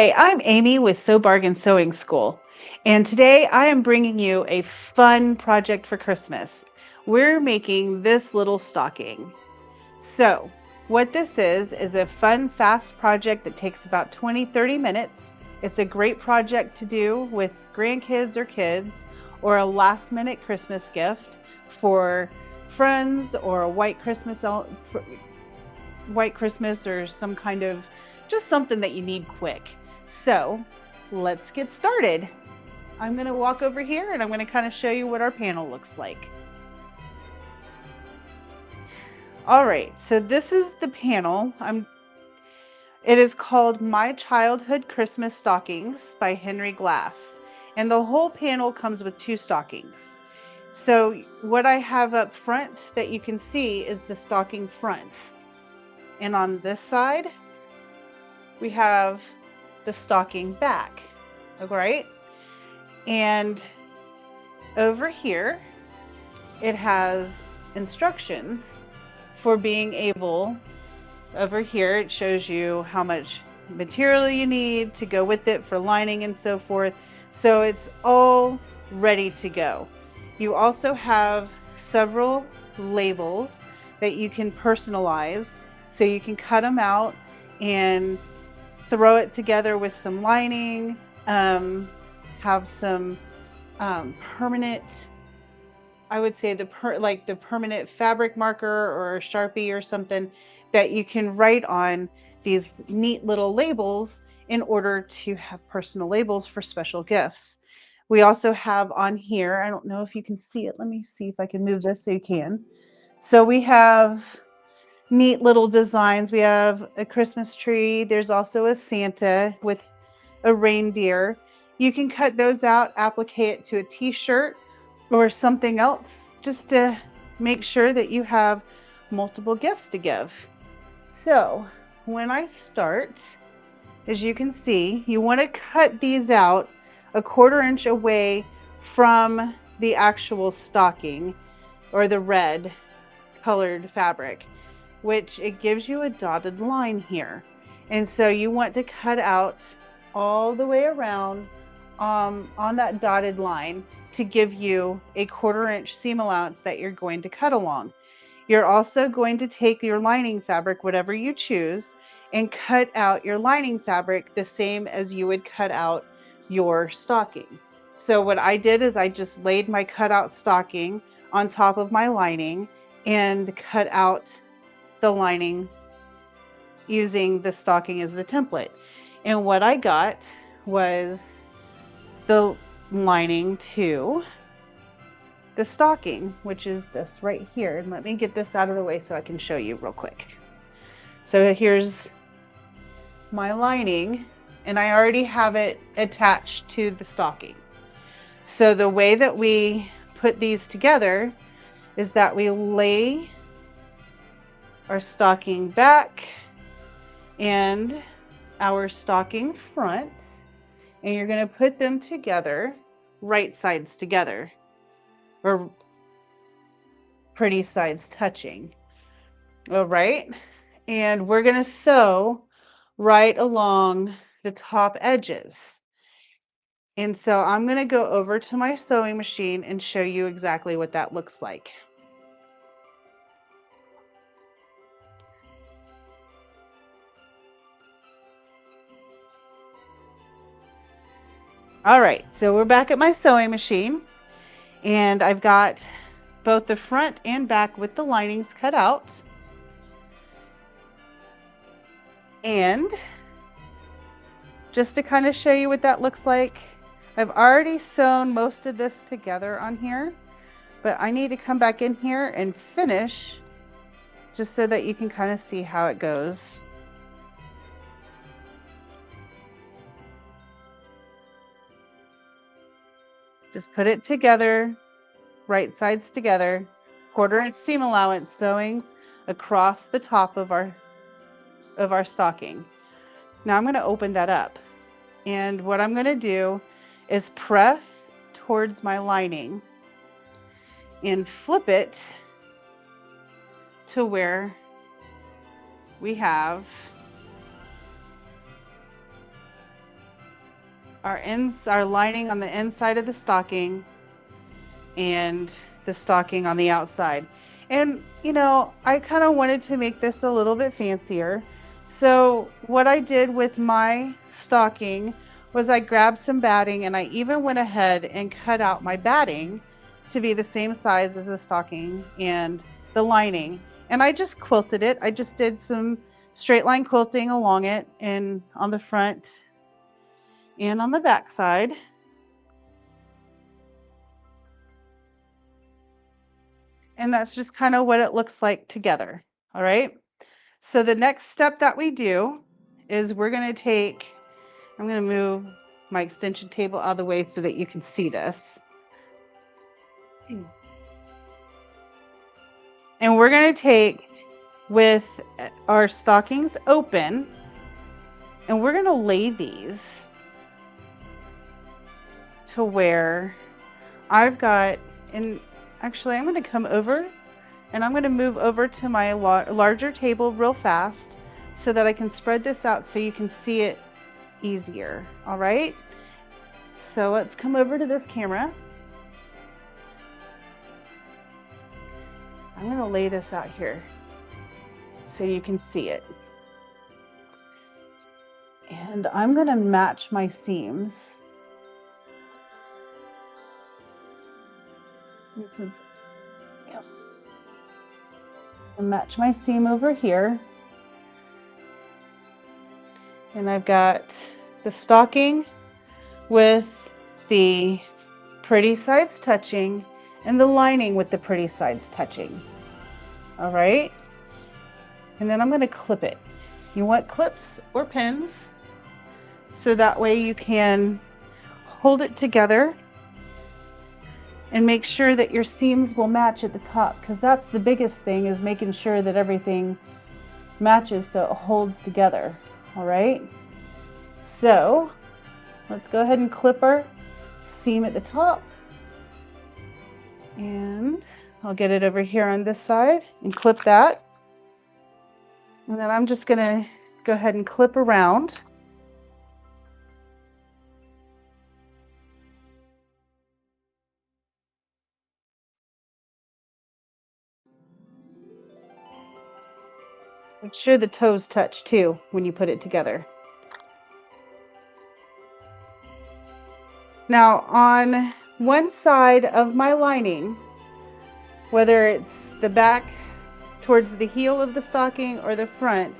Hi, I'm Amy with Sew Bargain Sewing School, and today I am bringing you a fun project for Christmas. We're making this little stocking. So, what this is a fun, fast project that takes about 20-30 minutes. It's a great project to do with grandkids or kids, or a last minute Christmas gift for friends, or a white Christmas or some kind of just something that you need quick. So let's get started. I'm going to walk over here and I'm going to kind of show you what our panel looks like. All right, so this is the panel. It is called My Childhood Christmas Stockings by Henry Glass. And the whole panel comes with 2 stockings. So what I have up front that you can see is the stocking front. And on this side, we have the stocking back, all right? And over here, it has instructions for being able, over here, it shows you how much material you need to go with it for lining and so forth. So it's all ready to go. You also have several labels that you can personalize. So you can cut them out and throw it together with some lining, have some permanent, I would say the permanent fabric marker or a Sharpie or something that you can write on these neat little labels in order to have personal labels for special gifts. We also have on here, I don't know if you can see it. Let me see if I can move this so you can. So we have neat little designs. We have a Christmas tree. There's also a Santa with a reindeer. You can cut those out, applicate it to a t-shirt or something else just to make sure that you have multiple gifts to give. So when I start, as you can see, you want to cut these out a 1/4 inch away from the actual stocking or the red colored fabric, which it gives you a dotted line here. And so you want to cut out all the way around on that dotted line to give you a 1/4 inch seam allowance that you're going to cut along. You're also going to take your lining fabric, whatever you choose, and cut out your lining fabric the same as you would cut out your stocking. So what I did is I just laid my cutout stocking on top of my lining and cut out the lining using the stocking as the template. And what I got was the lining to the stocking, which is this right here. And let me get this out of the way so I can show you real quick. So here's my lining, and I already have it attached to the stocking. So the way that we put these together is that we lay our stocking back and our stocking front, and you're going to put them together, right sides together, or pretty sides touching. All right, and we're going to sew right along the top edges. And so I'm going to go over to my sewing machine and show you exactly what that looks like. All right, so we're back at my sewing machine, and I've got both the front and back with the linings cut out. And just to kind of show you what that looks like, I've already sewn most of this together on here, but I need to come back in here and finish just so that you can kind of see how it goes. Just put it together, right sides together, 1/4 inch seam allowance sewing across the top of our stocking. Now I'm going to open that up, and what I'm going to do is press towards my lining and flip it to where we have our lining on the inside of the stocking and the stocking on the outside. And you know, I kind of wanted to make this a little bit fancier. So what I did with my stocking was I grabbed some batting and I even went ahead and cut out my batting to be the same size as the stocking and the lining. And I just quilted it. I just did some straight line quilting along it and on the front and on the back side. And that's just kind of what it looks like together. All right. So the next step that we do is we're going to take, I'm going to move my extension table out of the way so that you can see this. And we're going to take with our stockings open and we're going to lay these to where I've got, and actually I'm going to come over and I'm going to move over to my larger table real fast so that I can spread this out so you can see it easier. All right. So let's come over to this camera. I'm going to lay this out here so you can see it. And I'm going to match my seams. And match my seam over here. And I've got the stocking with the pretty sides touching and the lining with the pretty sides touching. All right. And then I'm going to clip it. You want clips or pins so that way you can hold it together and make sure that your seams will match at the top, because that's the biggest thing, is making sure that everything matches so it holds together. All right. So let's go ahead and clip our seam at the top. And I'll get it over here on this side and clip that. And then I'm just going to go ahead and clip around. Make sure the toes touch too when you put it together. Now on one side of my lining, whether it's the back towards the heel of the stocking or the front,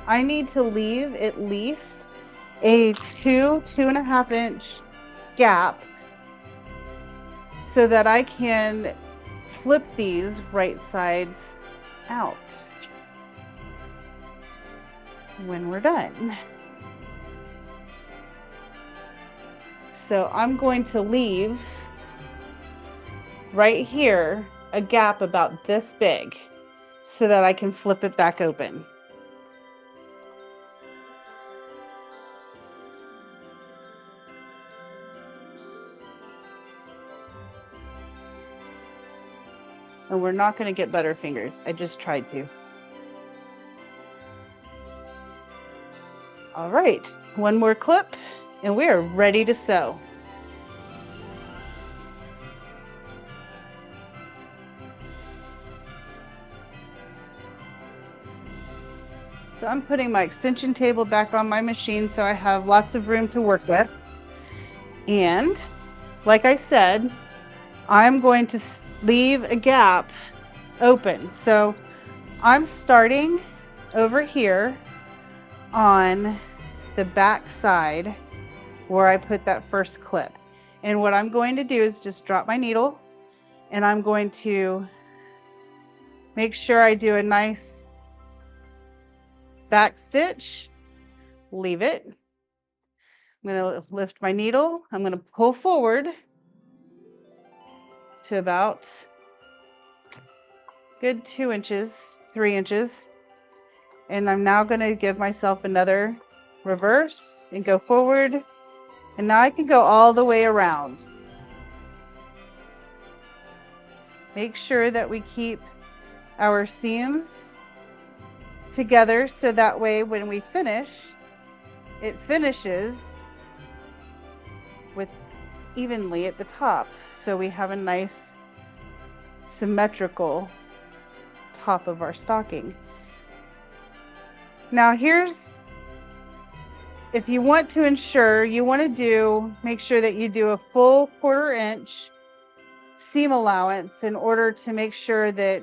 I need to leave at least a 2.5 inch gap so that I can flip these right sides out when we're done. So I'm going to leave right here a gap about this big so that I can flip it back open. And we're not going to get butterfingers. I just tried to. All right, one more clip and we are ready to sew. So I'm putting my extension table back on my machine so I have lots of room to work with. And like I said, I'm going to leave a gap open. So I'm starting over here on the back side where I put that first clip. And what I'm going to do is just drop my needle and I'm going to make sure I do a nice back stitch, leave it. I'm going to lift my needle. I'm going to pull forward to about good 2 inches, 3 inches. And I'm now going to give myself another reverse and go forward. And now I can go all the way around. Make sure that we keep our seams together so that way when we finish, it finishes with evenly at the top. So we have a nice symmetrical top of our stocking. Now if you want to ensure, make sure that you do a full 1/4 inch seam allowance in order to make sure that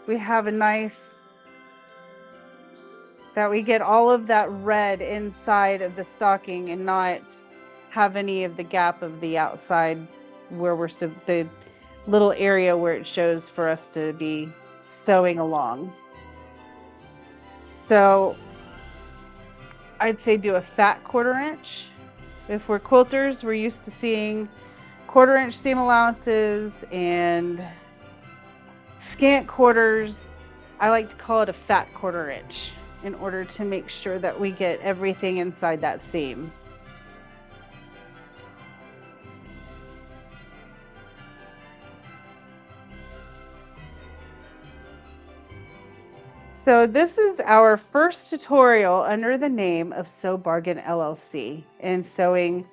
we have that we get all of that red inside of the stocking and not have any of the gap of the outside where the little area where it shows for us to be sewing along. So I'd say do a fat 1/4 inch. If we're quilters, we're used to seeing 1/4 inch seam allowances and scant quarters. I like to call it a fat 1/4 inch in order to make sure that we get everything inside that seam. So this is our first tutorial under the name of Sew Bargain LLC and Sew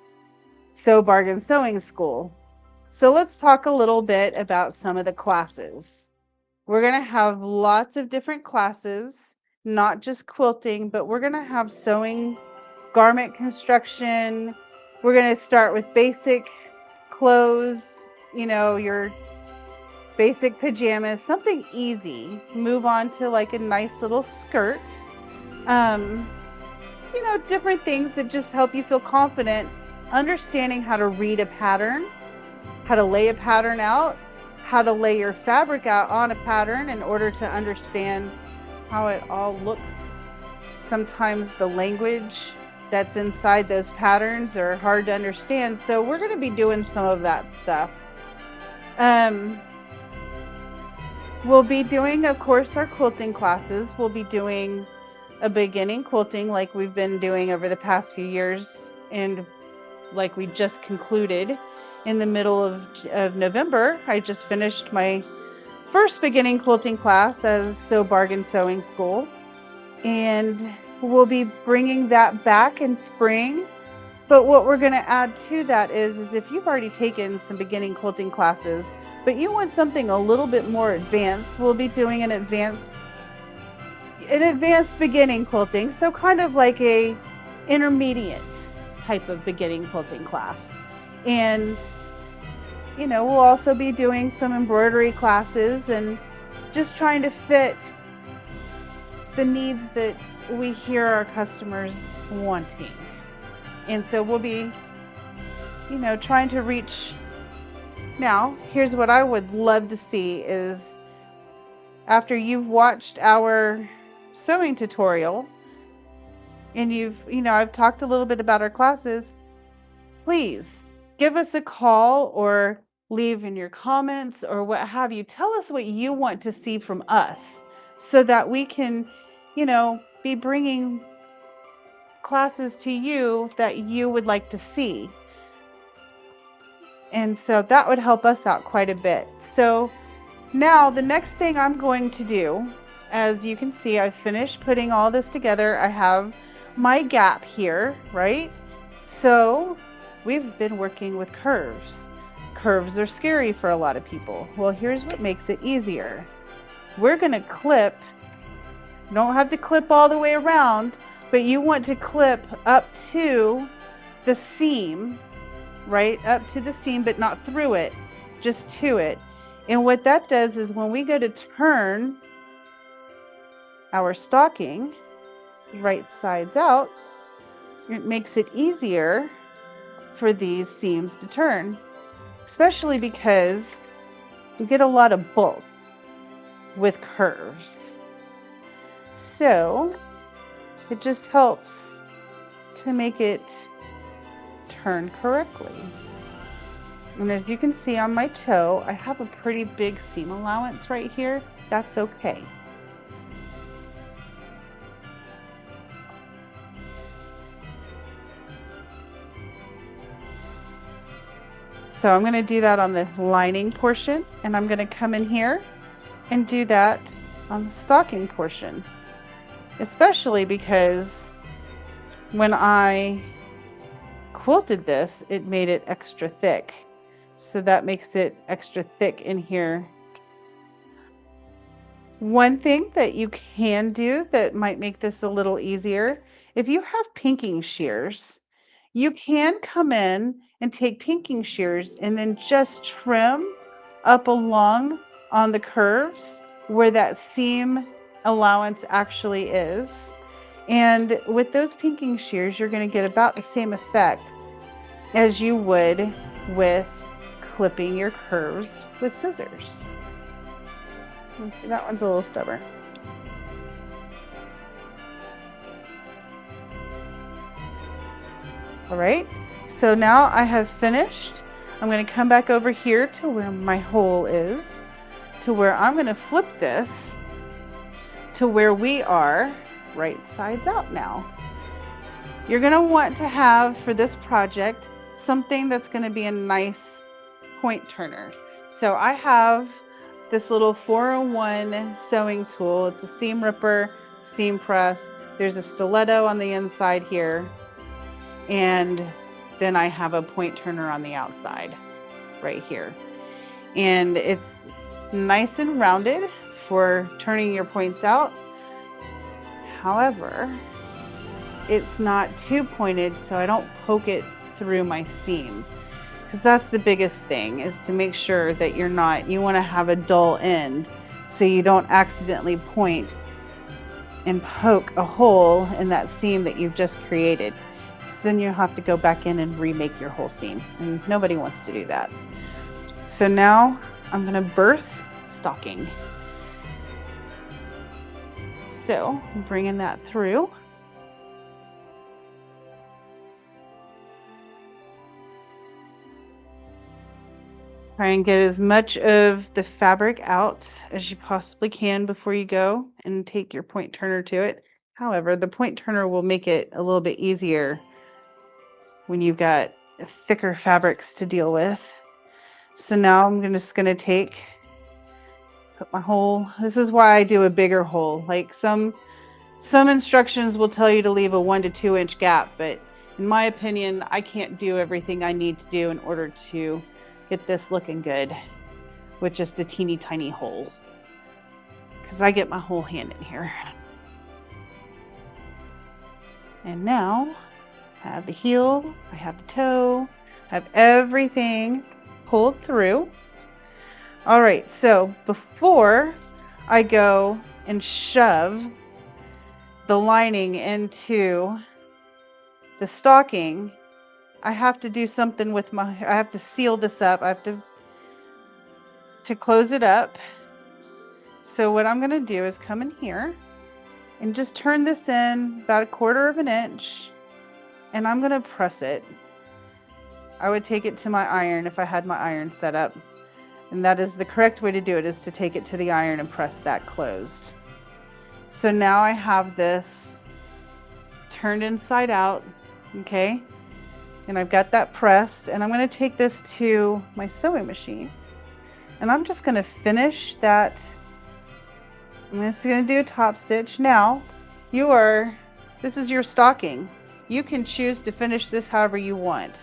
Bargain Sewing School. So let's talk a little bit about some of the classes. We're going to have lots of different classes, not just quilting, but we're going to have sewing, garment construction. We're going to start with basic clothes, your basic pajamas, something easy. Move on to like a nice little skirt. Different things that just help you feel confident, understanding how to read a pattern, how to lay a pattern out, how to lay your fabric out on a pattern in order to understand how it all looks. Sometimes the language that's inside those patterns are hard to understand. So we're going to be doing some of that stuff. We'll be doing, of course, our quilting classes. We'll be doing a beginning quilting like we've been doing over the past few years, and like we just concluded in the middle of November. I just finished my first beginning quilting class as Sew Bargain Sewing School, and we'll be bringing that back in spring. But what we're going to add to that is if you've already taken some beginning quilting classes, but you want something a little bit more advanced, we'll be doing an advanced beginning quilting. So kind of like a intermediate type of beginning quilting class. And, we'll also be doing some embroidery classes and just trying to fit the needs that we hear our customers wanting. And so we'll be, trying to reach. Now, here's what I would love to see is after you've watched our sewing tutorial and I've talked a little bit about our classes, please give us a call or leave in your comments or what have you. Tell us what you want to see from us so that we can, be bringing classes to you that you would like to see. And so that would help us out quite a bit. So now the next thing I'm going to do, as you can see, I've finished putting all this together. I have my gap here, right? So we've been working with curves. Curves are scary for a lot of people. Well, here's what makes it easier. We're going to clip. You don't have to clip all the way around, but you want to clip up to the seam, right? Up to the seam, but not through it, just to it. And what that does is when we go to turn our stocking right sides out, it makes it easier for these seams to turn, especially because you get a lot of bulk with curves. So it just helps to make it turn correctly. And as you can see on my toe, I have a pretty big seam allowance right here. That's okay. So I'm going to do that on the lining portion, and I'm going to come in here and do that on the stocking portion, especially because when I quilted this, it made it extra thick. So that makes it extra thick in here. One thing that you can do that might make this a little easier, if you have pinking shears, you can come in and take pinking shears and then just trim up along on the curves where that seam allowance actually is. And with those pinking shears, you're going to get about the same effect as you would with clipping your curves with scissors. See, that one's a little stubborn. All right, so now I have finished. I'm going to come back over here to where my hole is, to where I'm going to flip this to where we are right sides out now. You're going to want to have for this project something that's going to be a nice point turner. So I have this little 401 sewing tool. It's a seam ripper, seam press. There's a stiletto on the inside here. And then I have a point turner on the outside right here. And it's nice and rounded for turning your points out. However, it's not too pointed, so I don't poke it through my seam. Because that's the biggest thing, is to make sure that you want to have a dull end so you don't accidentally point and poke a hole in that seam that you've just created. Because then you'll have to go back in and remake your whole seam, and nobody wants to do that. So now I'm going to birth stocking. So I'm bringing that through. Try and get as much of the fabric out as you possibly can before you go and take your point turner to it. However, the point turner will make it a little bit easier when you've got thicker fabrics to deal with. So now I'm just going to put my hole. This is why I do a bigger hole. Like some instructions will tell you to leave a 1 to 2 inch gap, but in my opinion, I can't do everything I need to do in order to get this looking good with just a teeny tiny hole, because I get my whole hand in here. And now I have the heel, I have the toe, I have everything pulled through. All right, so before I go and shove the lining into the stocking, I have to do something with I have to seal this up. I have to close it up. So what I'm going to do is come in here and just turn this in about 1/4 of an inch, and I'm going to press it. I would take it to my iron if I had my iron set up. And that is the correct way to do it, is to take it to the iron and press that closed. So now I have this turned inside out, okay? And I've got that pressed, and I'm going to take this to my sewing machine, and I'm just going to finish that. I'm just going to do a top stitch. Now, this is your stocking. You can choose to finish this however you want.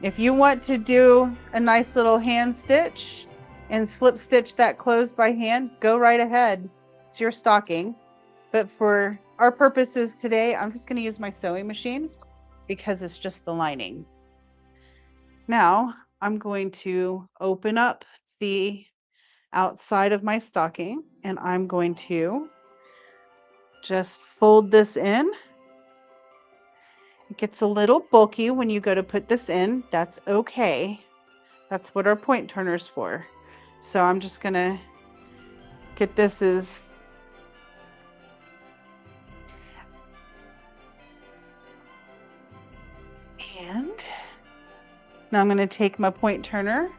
If you want to do a nice little hand stitch and slip stitch that closed by hand, go right ahead. It's your stocking. But for our purposes today, I'm just going to use my sewing machine, because it's just the lining. Now I'm going to open up the outside of my stocking, and I'm going to just fold this in. It gets a little bulky when you go to put this in. That's okay. That's what our point turner's for. So I'm just gonna get this and now I'm going to take my point turner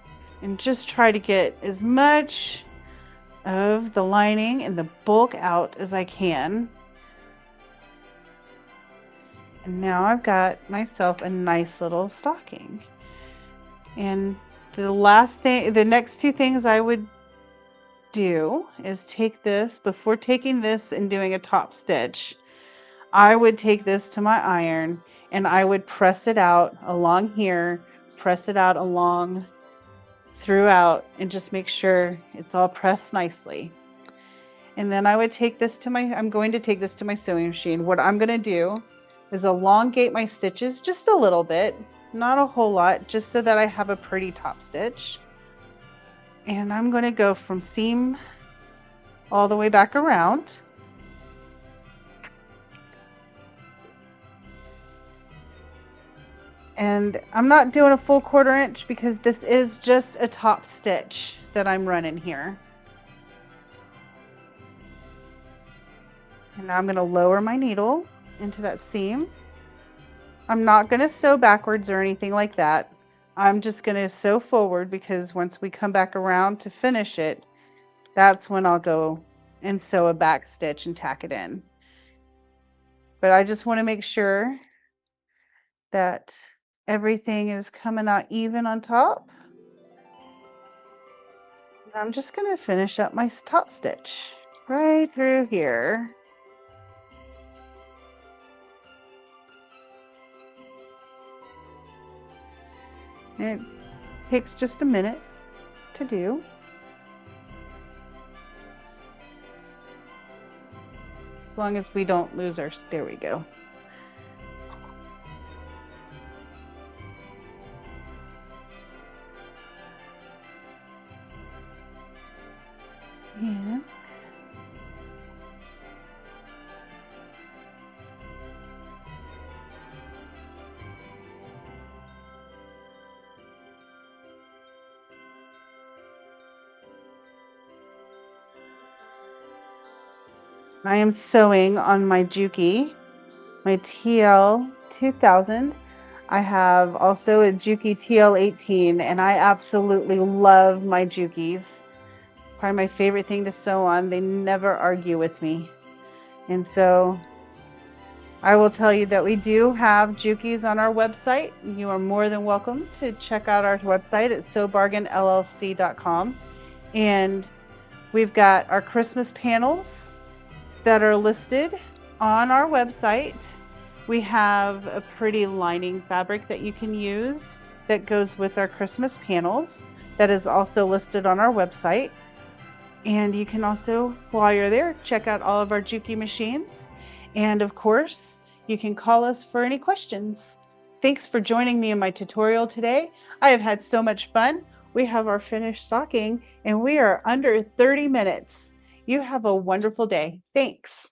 and just try to get as much of the lining and the bulk out as I can. And now I've got myself a nice little stocking. And the next two things I would do is take this, before taking this and doing a top stitch, I would take this to my iron and I would press it out along here, press it out along throughout, and just make sure it's all pressed nicely. And then I would take this to I'm going to take this to my sewing machine. What I'm going to do is elongate my stitches just a little bit, not a whole lot, just so that I have a pretty top stitch. And I'm going to go from seam all the way back around. And I'm not doing a full 1/4 inch because this is just a top stitch that I'm running here. And now I'm going to lower my needle into that seam. I'm not going to sew backwards or anything like that. I'm just going to sew forward because once we come back around to finish it, that's when I'll go and sew a back stitch and tack it in. But I just want to make sure that everything is coming out even on top. And I'm just going to finish up my top stitch right through here. It takes just a minute to do. As long as we don't lose our, there we go. Yeah. I am sewing on my Juki, my TL 2000. I have also a Juki TL 18, and I absolutely love my Jukis. Probably my favorite thing to sew on. They never argue with me. And so I will tell you that we do have Jukis on our website. You are more than welcome to check out our website at sewbargainllc.com. And we've got our Christmas panels that are listed on our website. We have a pretty lining fabric that you can use that goes with our Christmas panels that is also listed on our website. And you can also, while you're there, check out all of our Juki machines. And of course, you can call us for any questions. Thanks for joining me in my tutorial today. I have had so much fun. We have our finished stocking and we are under 30 minutes. You have a wonderful day. Thanks.